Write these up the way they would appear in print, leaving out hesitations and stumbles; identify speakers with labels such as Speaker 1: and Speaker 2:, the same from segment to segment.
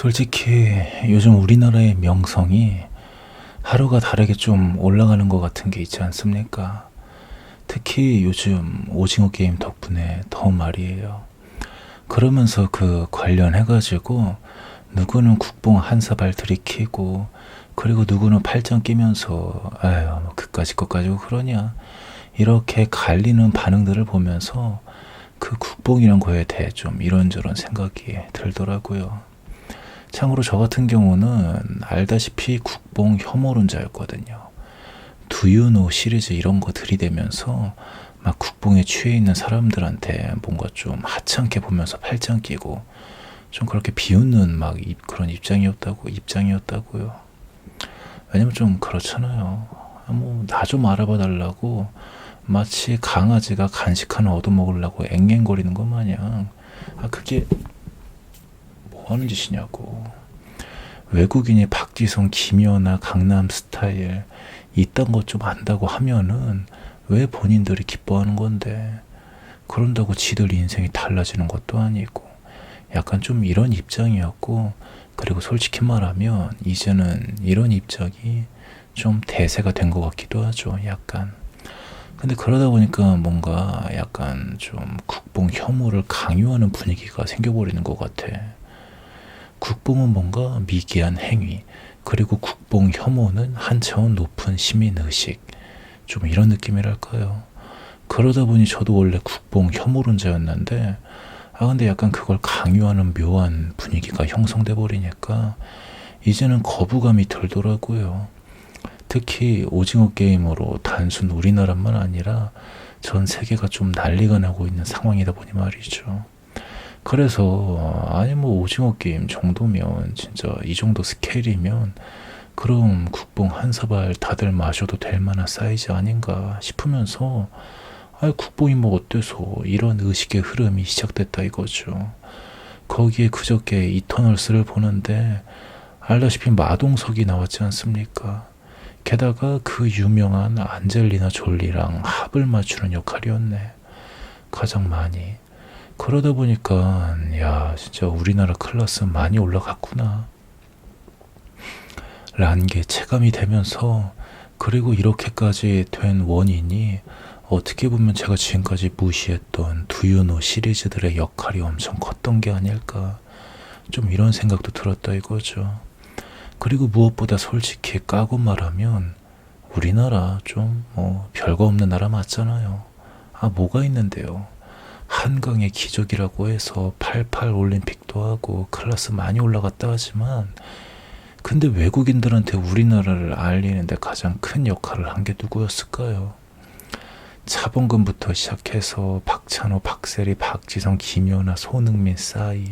Speaker 1: 솔직히 요즘 우리나라의 명성이 하루가 다르게 좀 올라가는 것 같은 게 있지 않습니까? 특히 요즘 오징어 게임 덕분에 더 말이에요. 그러면서 그 관련해가지고 누구는 국뽕 한 사발 들이키고 그리고 누구는 팔짱 끼면서 아유 뭐 그까짓 것 가지고 그러냐 이렇게 갈리는 반응들을 보면서 그 국뽕이란 거에 대해 좀 이런저런 생각이 들더라고요. 참고로 저 같은 경우는 알다시피 국뽕 혐오론자였거든요. 두유노 시리즈 이런 거 들이대면서 막 국뽕에 취해 있는 사람들한테 뭔가 좀 하찮게 보면서 팔짱 끼고 좀 그렇게 비웃는 막 그런 입장이었다고요. 왜냐면 좀 그렇잖아요. 뭐 나 좀 알아봐 달라고 마치 강아지가 간식 하나 얻어먹으려고 앵앵거리는 것 마냥 그게 뭐 하는 짓이냐고. 외국인이 박지성, 김연아, 강남스타일 이딴 것 좀 안다고 하면은 왜 본인들이 기뻐하는 건데 그런다고 지들 인생이 달라지는 것도 아니고 약간 좀 이런 입장이었고, 그리고 솔직히 말하면 이제는 이런 입장이 좀 대세가 된 것 같기도 하죠. 약간. 근데 그러다 보니까 뭔가 약간 좀 국뽕 혐오를 강요하는 분위기가 생겨버리는 것 같아. 국뽕은 뭔가 미개한 행위, 그리고 국뽕 혐오는 한 차원 높은 시민의식, 좀 이런 느낌이랄까요. 그러다 보니 저도 원래 국뽕 혐오론자였는데 근데 약간 그걸 강요하는 묘한 분위기가 형성돼 버리니까 이제는 거부감이 들더라고요. 특히 오징어 게임으로 단순 우리나라만 아니라 전 세계가 좀 난리가 나고 있는 상황이다 보니 말이죠. 그래서 아니 뭐 오징어 게임 정도면 진짜 이 정도 스케일이면 그럼 국뽕 한 사발 다들 마셔도 될 만한 사이즈 아닌가 싶으면서 국뽕이 뭐 어때서 이런 의식의 흐름이 시작됐다 이거죠. 거기에 그저께 이터널스를 보는데 알다시피 마동석이 나왔지 않습니까? 게다가 그 유명한 안젤리나 졸리랑 합을 맞추는 역할이었네. 가장 많이. 그러다 보니까 야 진짜 우리나라 클래스 많이 올라갔구나 라는 게 체감이 되면서, 그리고 이렇게까지 된 원인이 어떻게 보면 제가 지금까지 무시했던 두유노 시리즈들의 역할이 엄청 컸던 게 아닐까, 좀 이런 생각도 들었다 이거죠. 그리고 무엇보다 솔직히 까고 말하면 우리나라 좀 별거 없는 나라 맞잖아요. 뭐가 있는데요. 한강의 기적이라고 해서 88 올림픽도 하고 클래스 많이 올라갔다 하지만, 근데 외국인들한테 우리나라를 알리는데 가장 큰 역할을 한 게 누구였을까요? 차범근부터 시작해서 박찬호, 박세리, 박지성, 김연아, 손흥민, 싸이,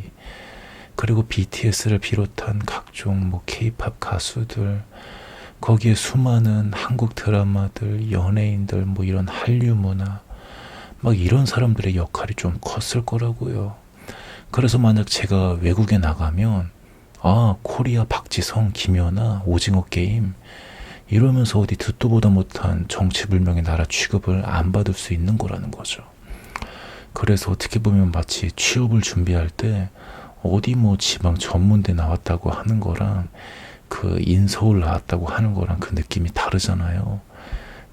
Speaker 1: 그리고 BTS를 비롯한 각종 K-팝 가수들, 거기에 수많은 한국 드라마들, 연예인들, 이런 한류 문화, 막 이런 사람들의 역할이 좀 컸을 거라고요. 그래서 만약 제가 외국에 나가면 코리아 박지성, 김연아, 오징어 게임 이러면서 어디 듣도 보다 못한 정치불명의 나라 취급을 안 받을 수 있는 거라는 거죠. 그래서 어떻게 보면 마치 취업을 준비할 때 어디 지방 전문대 나왔다고 하는 거랑 그 인서울 나왔다고 하는 거랑 그 느낌이 다르잖아요.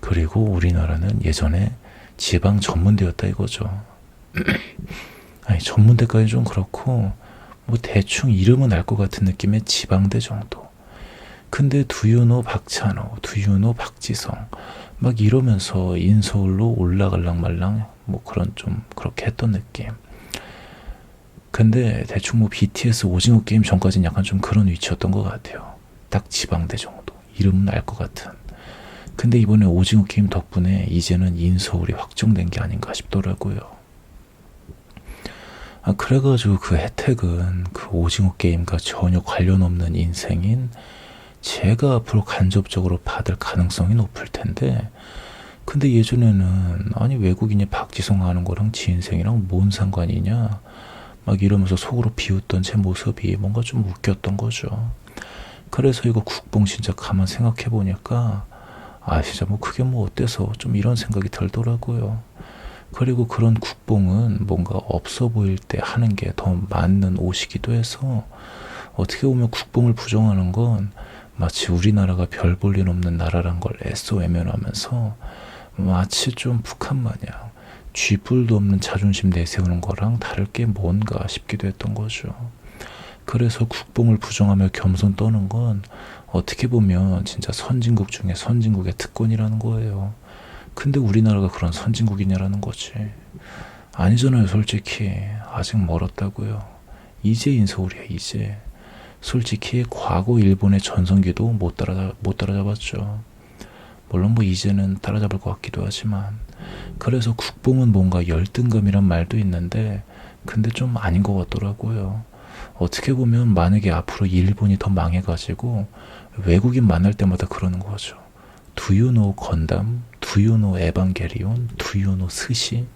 Speaker 1: 그리고 우리나라는 예전에 지방 전문대였다 이거죠. 아니 전문대까지 좀 그렇고 대충 이름은 알 것 같은 느낌의 지방대 정도. 근데 두유노 박찬호, 두유노 박지성 막 이러면서 인서울로 올라갈랑 말랑 그런 좀 그렇게 했던 느낌. 근데 대충 BTS 오징어 게임 전까지는 약간 좀 그런 위치였던 것 같아요. 딱 지방대 정도. 이름은 알 것 같은. 근데 이번에 오징어 게임 덕분에 이제는 인서울이 확정된 게 아닌가 싶더라고요. 그래가지고 그 혜택은 그 오징어 게임과 전혀 관련 없는 인생인 제가 앞으로 간접적으로 받을 가능성이 높을 텐데, 근데 예전에는 외국인이 박지성 하는 거랑 지 인생이랑 뭔 상관이냐 막 이러면서 속으로 비웃던 제 모습이 뭔가 좀 웃겼던 거죠. 그래서 이거 국뽕 진짜 가만 생각해 보니까 진짜 그게 어때서 좀 이런 생각이 들더라고요. 그리고 그런 국뽕은 뭔가 없어 보일 때 하는 게 더 맞는 옷이기도 해서 어떻게 보면 국뽕을 부정하는 건 마치 우리나라가 별 볼 일 없는 나라란 걸 애써 외면하면서 마치 좀 북한 마냥 쥐뿔도 없는 자존심 내세우는 거랑 다를 게 뭔가 싶기도 했던 거죠. 그래서 국뽕을 부정하며 겸손 떠는 건 어떻게 보면 진짜 선진국 중에 선진국의 특권이라는 거예요. 근데 우리나라가 그런 선진국이냐라는 거지. 아니잖아요, 솔직히. 아직 멀었다고요. 이제 인서울이야, 이제. 솔직히 과거 일본의 전성기도 못 따라잡았죠. 물론 뭐 이제는 따라잡을 것 같기도 하지만. 그래서 국뽕은 뭔가 열등감이란 말도 있는데 근데 좀 아닌 것 같더라고요. 어떻게 보면 만약에 앞으로 일본이 더 망해가지고 외국인 만날 때마다 그러는 거죠. Do you know 건담? Do you know 에반게리온? Do you know 스시?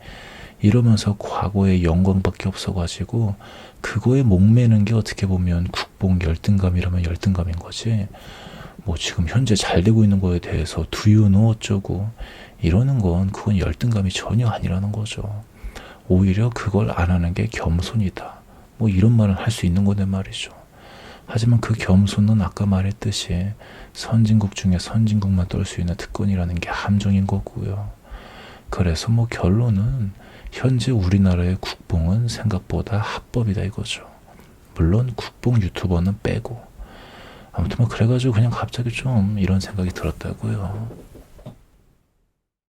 Speaker 1: 이러면서 과거의 영광밖에 없어가지고 그거에 목매는 게 어떻게 보면 국뽕 열등감이라면 열등감인 거지. 뭐 지금 현재 잘 되고 있는 거에 대해서 Do you know 어쩌고 이러는 건 그건 열등감이 전혀 아니라는 거죠. 오히려 그걸 안 하는 게 겸손이다. 뭐 이런 말을 할 수 있는 거네 말이죠. 하지만 그 겸손은 아까 말했듯이 선진국 중에 선진국만 떨 수 있는 특권이라는 게 함정인 거고요. 그래서 뭐 결론은 현재 우리나라의 국뽕은 생각보다 합법이다 이거죠. 물론 국뽕 유튜버는 빼고. 아무튼 뭐 그래가지고 그냥 갑자기 좀 이런 생각이 들었다고요.